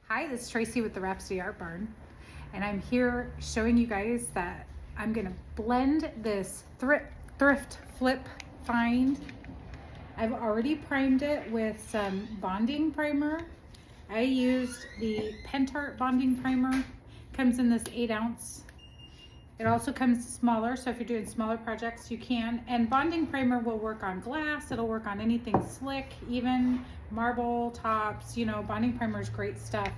Hi, this is Tracy with the Rhapsody Art Barn, and I'm here showing you guys that I'm gonna blend this thrift flip find. I've already primed it with some bonding primer. I used the Pentart bonding primer. Comes in this 8-ounce. It also comes smaller, so if you're doing smaller projects, you can. And bonding primer will work on glass. It'll work on anything slick, even marble tops. You know, bonding primer is great stuff.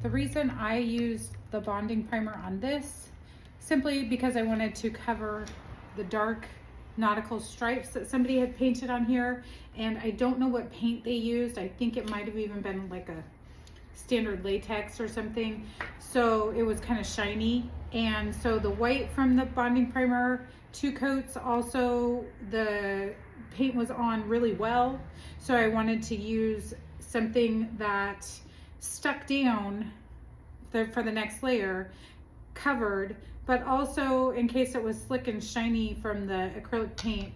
The reason I used the bonding primer on this, simply because I wanted to cover the dark nautical stripes that somebody had painted on here. And I don't know what paint they used. I think it might have even been like a standard latex or something, so it was kind of shiny. And so the white from the bonding primer, 2 coats, also the paint was on really well, so I wanted to use something that stuck down for the next layer, covered, but also in case it was slick and shiny from the acrylic paint,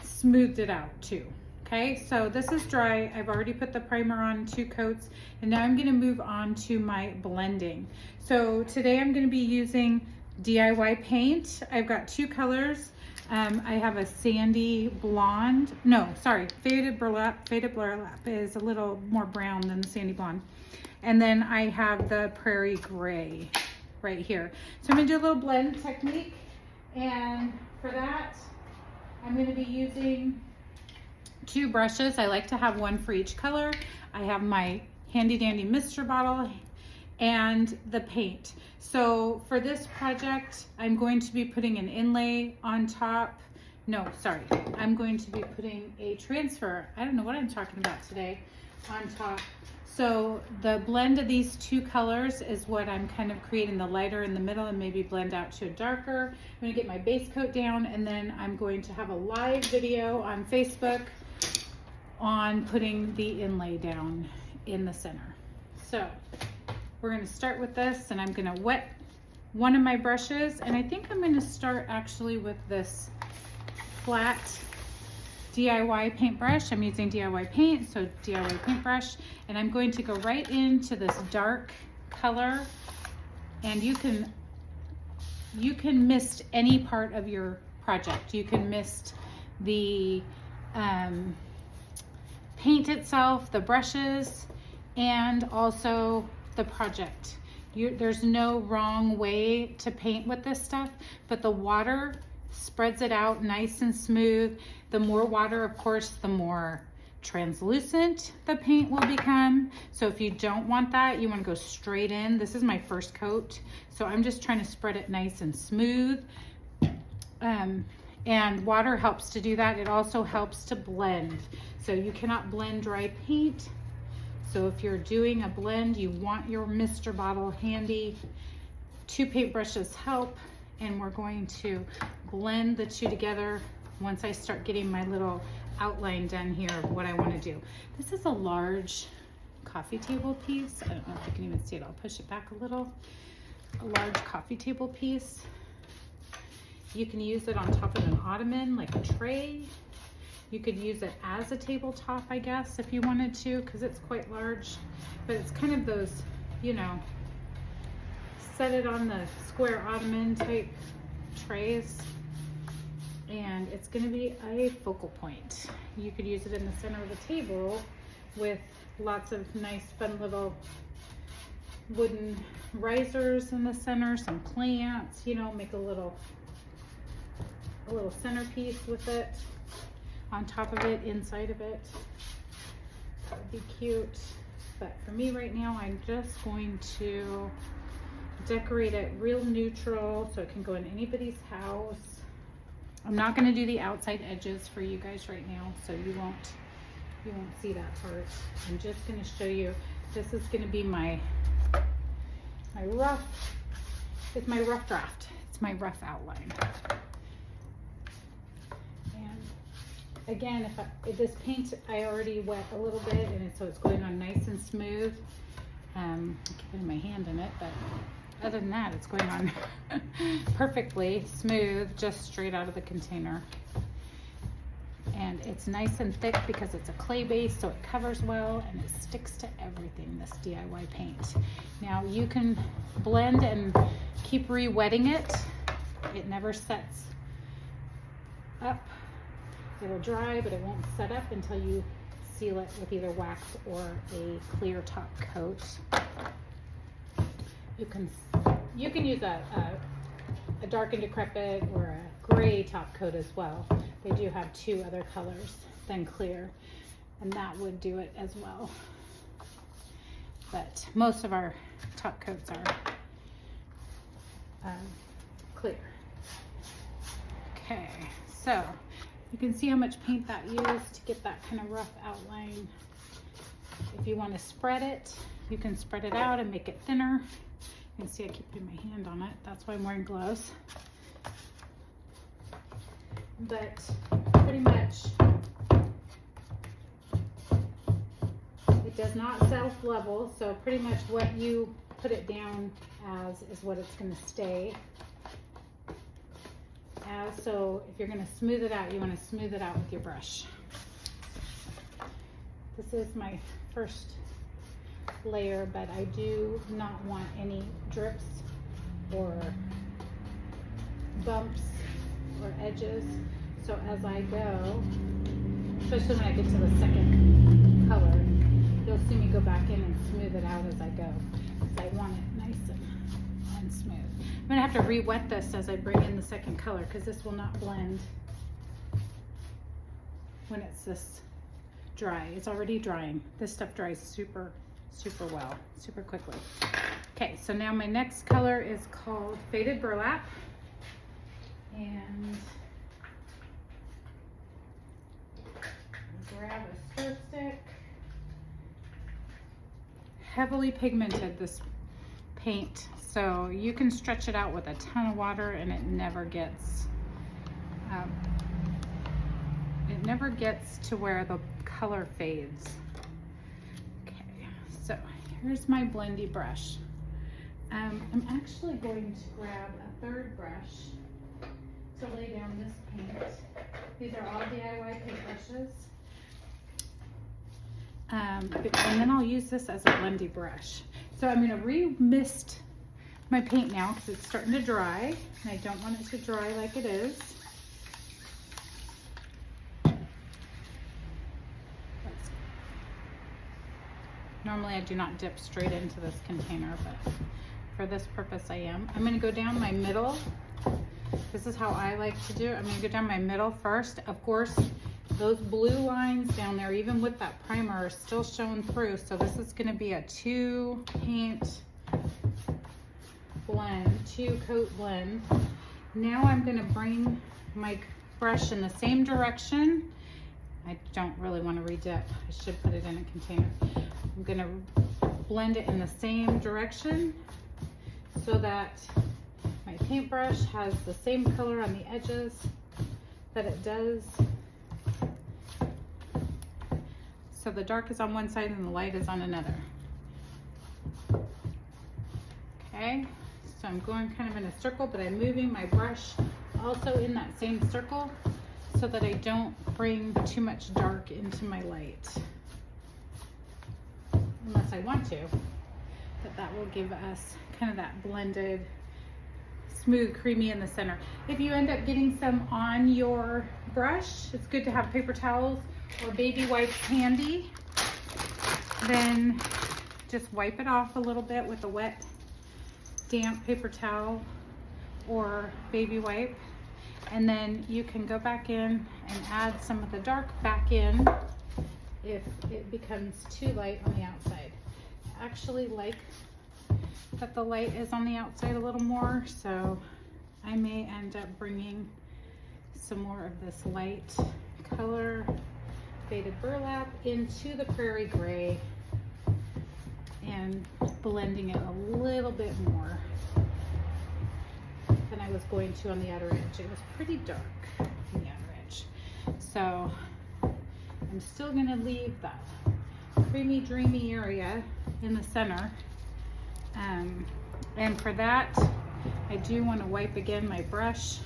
smoothed it out too. Okay, so this is dry. I've already put the primer on 2 coats, and now I'm gonna move on to my blending. So today I'm gonna be using DIY paint. I've got 2 colors. I have a sandy blonde, faded burlap. Faded burlap is a little more brown than the sandy blonde. And then I have the prairie gray right here. So I'm gonna do a little blend technique, and for that, I'm gonna be using 2 brushes. I like to have 1 for each color. I have my handy dandy mister bottle and the paint. So for this project, I'm going to be putting an inlay on top. I'm going to be putting a transfer. I don't know what I'm talking about today, on top. So the blend of these 2 colors is what I'm kind of creating, the lighter in the middle and maybe blend out to a darker. I'm gonna get my base coat down, and then I'm going to have a live video on Facebook on putting the inlay down in the center. So we're going to start with this, and I'm going to wet one of my brushes, and I think I'm going to start actually with this flat DIY paintbrush. I'm using DIY paint, so DIY paintbrush, and I'm going to go right into this dark color, and you can mist any part of your project. You can mist the paint itself, the brushes, and also the project. There's no wrong way to paint with this stuff, but the water spreads it out nice and smooth. The more water, of course, the more translucent the paint will become. So if you don't want that, you want to go straight in. This is my first coat, so I'm just trying to spread it nice and smooth. And water helps to do that. It also helps to blend. So you cannot blend dry paint. So if you're doing a blend, you want your mister bottle handy. 2 paintbrushes help, and we're going to blend the 2 together once I start getting my little outline done here of what I want to do. This is a large coffee table piece. I don't know if you can even see it. I'll push it back a little. A large coffee table piece. You can use it on top of an ottoman, like a tray. You could use it as a tabletop, I guess, if you wanted to, because it's quite large. But it's kind of those, you know, set it on the square ottoman type trays. And it's going to be a focal point. You could use it in the center of the table with lots of nice, fun little wooden risers in the center, some plants, you know, make a little centerpiece with it, on top of it, inside of it. That would be cute. But for me right now, I'm just going to decorate it real neutral so it can go in anybody's house. I'm not going to do the outside edges for you guys right now, so you won't see that part. I'm just going to show you. This is going to be my rough draft. It's my rough outline. Again, if this paint I already wet a little bit, and so it's going on nice and smooth. I'm keeping my hand in it, but other than that, it's going on perfectly smooth, just straight out of the container. And And it's nice and thick because it's a clay base, so it covers well and it sticks to everything, this DIY paint. Now you can blend and keep re-wetting it. It never sets up. It'll dry, but it won't set up until you seal it with either wax or a clear top coat. You can use a dark and decrepit or a gray top coat as well. They do have two other colors than clear, and that would do it as well. But most of our top coats are clear. Okay, so you can see how much paint that used to get that kind of rough outline. If you want to spread it, you can spread it out and make it thinner. You can see I keep putting my hand on it. That's why I'm wearing gloves. But pretty much it does not self-level, so pretty much what you put it down as is what it's going to stay as. So if you're going to smooth it out, you want to smooth it out with your brush. This is my first layer, but I do not want any drips or bumps or edges. So as I go, especially when I get to the second color, you'll see me go back in and smooth it out as I go, because I want it nice and smooth. I'm gonna have to re-wet this as I bring in the second color, because this will not blend when it's this dry. It's already drying. This stuff dries super well, super quickly. Okay, so now my next color is called Faded Burlap, and grab a stir stick. Heavily pigmented, this paint, so you can stretch it out with a ton of water and it never gets to where the color fades. Okay, so here's my blendy brush. I'm actually going to grab a third brush to lay down this paint. These are all DIY paint brushes. And then I'll use this as a blendy brush. So I'm going to re-mist my paint now because it's starting to dry, and I don't want it to dry like it is. Normally I do not dip straight into this container, but for this purpose I am. I'm going to go down my middle. This is how I like to do it. I'm going to go down my middle first. Of course, those blue lines down there, even with that primer, are still showing through. So this is going to be a 2 paint blend, 2 coat blend. Now I'm going to bring my brush in the same direction. I don't really want to re-dip. I should put it in a container. I'm going to blend it in the same direction so that my paintbrush has the same color on the edges that it does. So the dark is on one side and the light is on another. Okay, so I'm going kind of in a circle, but I'm moving my brush also in that same circle so that I don't bring too much dark into my light. Unless I want to, but that will give us kind of that blended, smooth, creamy in the center. If you end up getting some on your brush, it's good to have paper towels or baby wipes handy. Then just wipe it off a little bit with a wet, damp paper towel or baby wipe. And then you can go back in and add some of the dark back in if it becomes too light on the outside. I actually like that the light is on the outside a little more, so I may end up bringing some more of this light color Faded Burlap into the Prairie Gray and blending it a little bit more than I was going to on the outer edge. It was pretty dark on the outer edge. So I'm still gonna leave that creamy, dreamy area in the center. And for that, I do want to wipe again my brush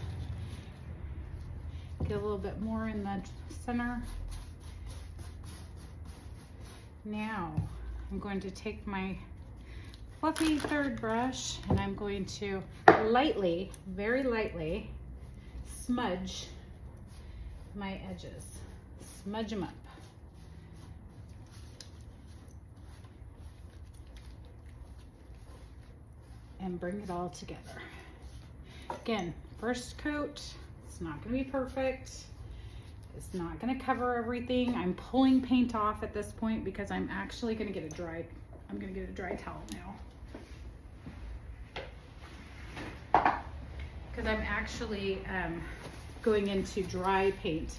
Get a little bit more in the center. Now I'm going to take my fluffy third brush and I'm going to lightly, very lightly, smudge my edges. Smudge them up. And bring it all together. Again, first coat, it's not gonna be perfect. It's not gonna cover everything. I'm pulling paint off at this point because I'm actually gonna get a dry towel now. Because I'm actually going into dry paint.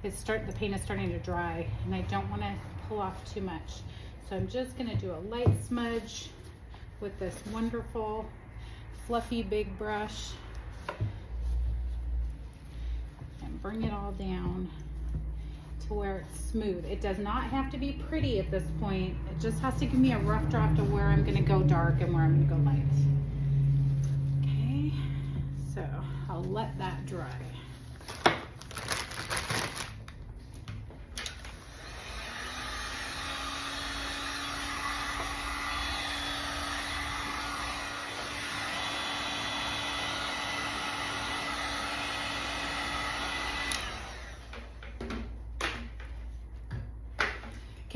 The paint is starting to dry and I don't wanna pull off too much. So I'm just gonna do a light smudge with this wonderful fluffy big brush and bring it all down to where it's smooth. It does not have to be pretty at this point. It just has to give me a rough draft of where I'm gonna go dark and where I'm gonna go light. Okay, so I'll let that dry.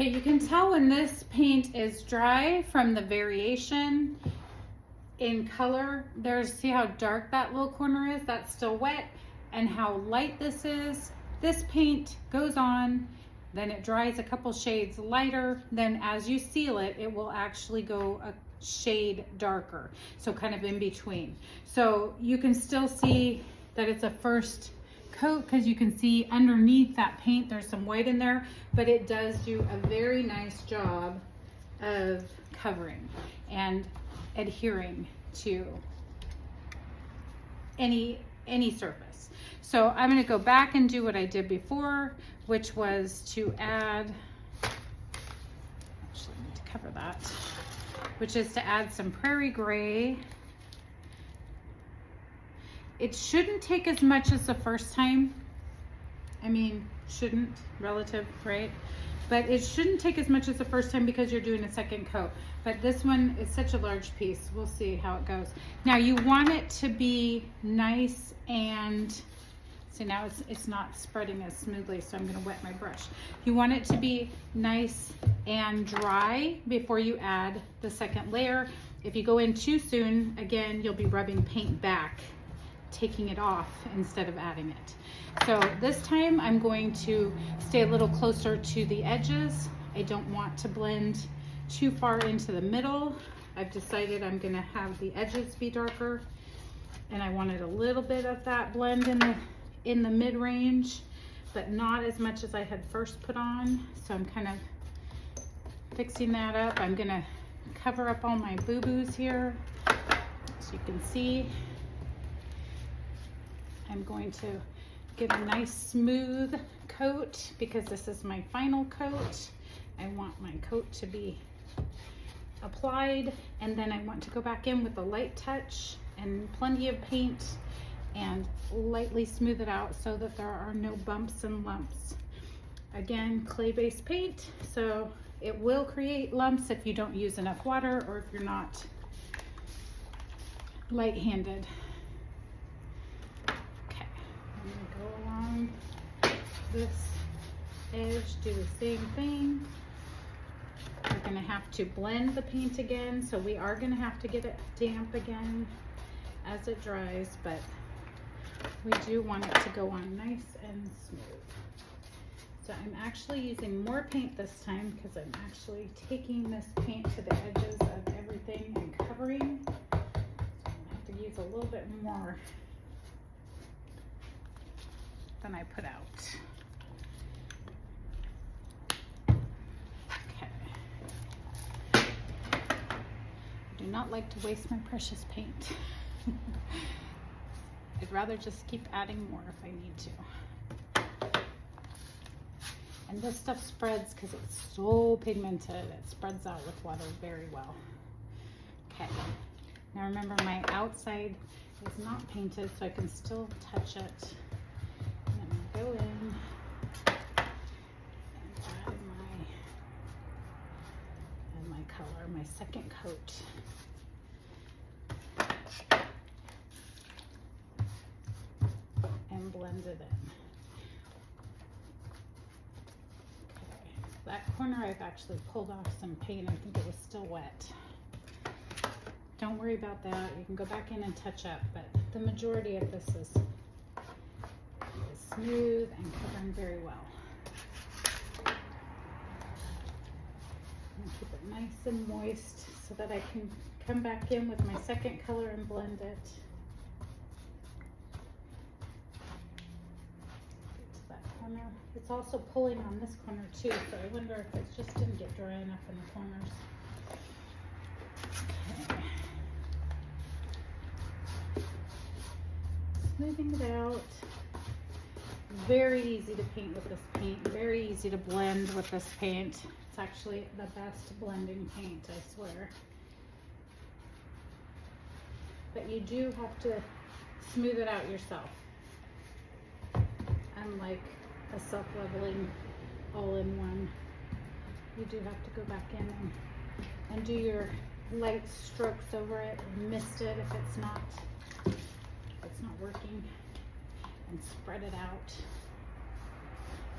Okay, you can tell when this paint is dry from the variation in color. See how dark that little corner is? That's still wet. And how light this is. This paint goes on, then it dries a couple shades lighter. Then as you seal it, it will actually go a shade darker. So kind of in between. So you can still see that it's a first coat because you can see underneath that paint there's some white in there, but it does do a very nice job of covering and adhering to any surface. So I'm going to go back and do what I did before, which was to add, actually I need to cover that, which is to add some prairie gray. It shouldn't take as much as the first time. I mean, shouldn't, relative, right? But it shouldn't take as much as the first time because you're doing a second coat. But this one is such a large piece. We'll see how it goes. Now you want it to be nice and, see now it's not spreading as smoothly, so I'm gonna wet my brush. You want it to be nice and dry before you add the second layer. If you go in too soon, again, you'll be rubbing paint back, taking it off instead of adding it. So this time I'm going to stay a little closer to the edges. I don't want to blend too far into the middle. I've decided I'm gonna have the edges be darker and I wanted a little bit of that blend in the mid-range, but not as much as I had first put on. So I'm kind of fixing that up. I'm gonna cover up all my boo-boos here so you can see. I'm going to get a nice smooth coat because this is my final coat. I want my coat to be applied, and then I want to go back in with a light touch and plenty of paint and lightly smooth it out so that there are no bumps and lumps. Again, clay-based paint, so it will create lumps if you don't use enough water or if you're not light-handed. Go along this edge, do the same thing. We're going to have to blend the paint again, so we are going to have to get it damp again as it dries, but we do want it to go on nice and smooth. So I'm actually using more paint this time because I'm actually taking this paint to the edges of everything and covering. So I'm going to have to use a little bit more than I put out. Okay. I do not like to waste my precious paint. I'd rather just keep adding more if I need to. And this stuff spreads because it's so pigmented. It spreads out with water very well. Okay. Now remember, my outside is not painted, so I can still touch it. And I'm go in and add my color, my second coat. And blend it in. Okay. That corner I've actually pulled off some paint. I think it was still wet. Don't worry about that. You can go back in and touch up, but the majority of this is smooth and covering very well. And keep it nice and moist so that I can come back in with my second color and blend it. It's also pulling on this corner too, so I wonder if it just didn't get dry enough in the corners. Okay. Smoothing it out. Very easy to paint with this paint, very easy to blend with this paint. It's actually the best blending paint, I swear. But you do have to smooth it out yourself. Unlike a self-leveling all-in-one, you do have to go back in and do your light strokes over it and mist it if it's not working, and spread it out.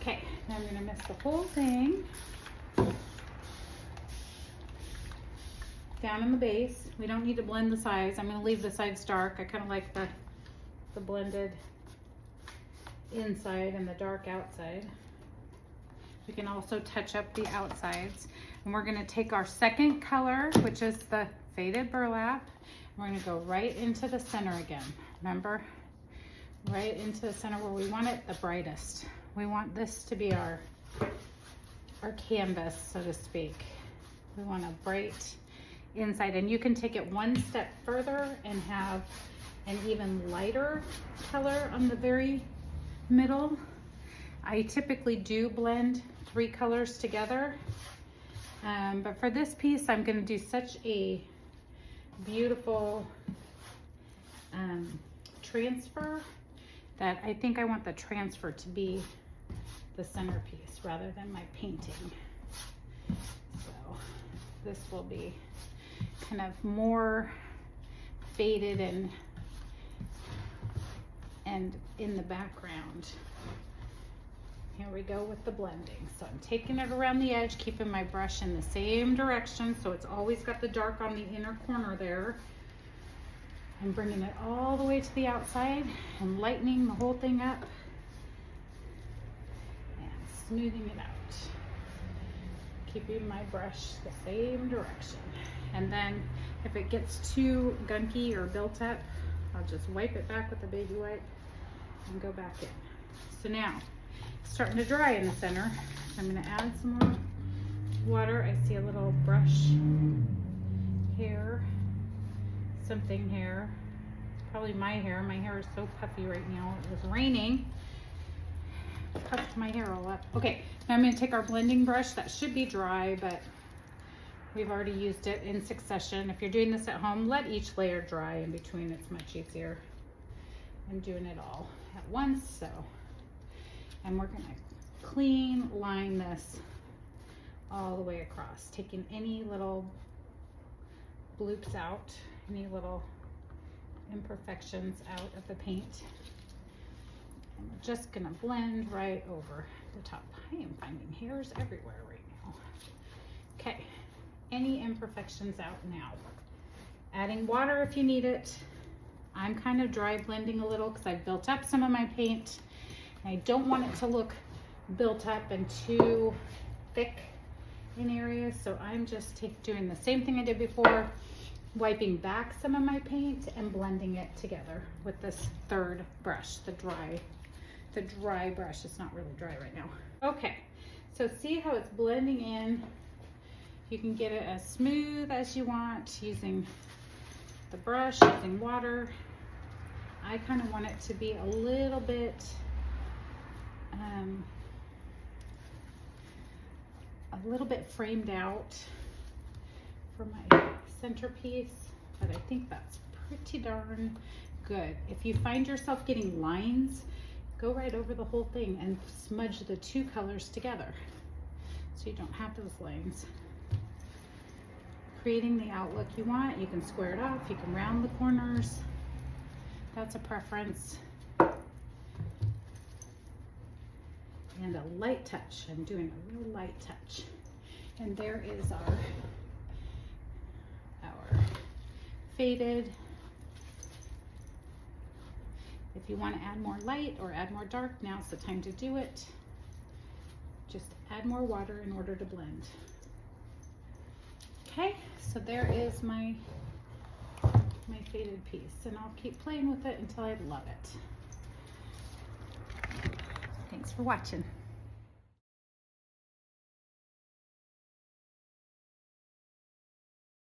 Okay, now I'm gonna mist the whole thing down in the base. We don't need to blend the sides. I'm gonna leave the sides dark. I kind of like the blended inside and the dark outside. We can also touch up the outsides. And we're gonna take our second color, which is the faded burlap. And we're gonna go right into the center again. Remember? Right into the center where we want it the brightest. We want this to be our canvas, so to speak. We want a bright inside. And you can take it one step further and have an even lighter color on the very middle. I typically do blend 3 colors together, but for this piece I'm going to do such a beautiful transfer that I think I want the transfer to be the centerpiece rather than my painting. So this will be kind of more faded and in the background. Here we go with the blending. So I'm taking it around the edge, keeping my brush in the same direction, so it's always got the dark on the inner corner there. I'm bringing it all the way to the outside and lightening the whole thing up and smoothing it out. Keeping my brush the same direction. And then if it gets too gunky or built up, I'll just wipe it back with a baby wipe and go back in. So now, it's starting to dry in the center. So I'm gonna add some more water. I see a little brush hair, something hair, probably my hair. My hair is so puffy right now. It was raining, puffed my hair all up. Okay, now I'm gonna take our blending brush. That should be dry, but we've already used it in succession. If you're doing this at home, let each layer dry in between. It's much easier. I'm doing it all at once, so. And we're gonna clean line this all the way across, taking any little bloops out, any little imperfections out of the paint. And we're just gonna blend right over the top. I am finding hairs everywhere right now. Okay. Any imperfections out now. Adding water if you need it. I'm kind of dry blending a little because I've built up some of my paint. I don't want it to look built up and too thick in areas, so I'm just doing the same thing I did before, wiping back some of my paint and blending it together with this third brush, the dry brush. It's not really dry right now. Okay, so see how it's blending in. You can get it as smooth as you want using the brush, using water. I kind of want it to be a little bit framed out for my centerpiece, but I think that's pretty darn good. If you find yourself getting lines go right over the whole thing and smudge the two colors together so you don't have those lines. Creating the outlook you want. You can square it off, you can round the corners. That's a preference. And a light touch. I'm doing a real light touch. And there is our faded. If you want to add more light or add more dark, now's the time to do it. Just add more water in order to blend. Okay, so there is my faded piece, and I'll keep playing with it until I love it. Thanks for watching.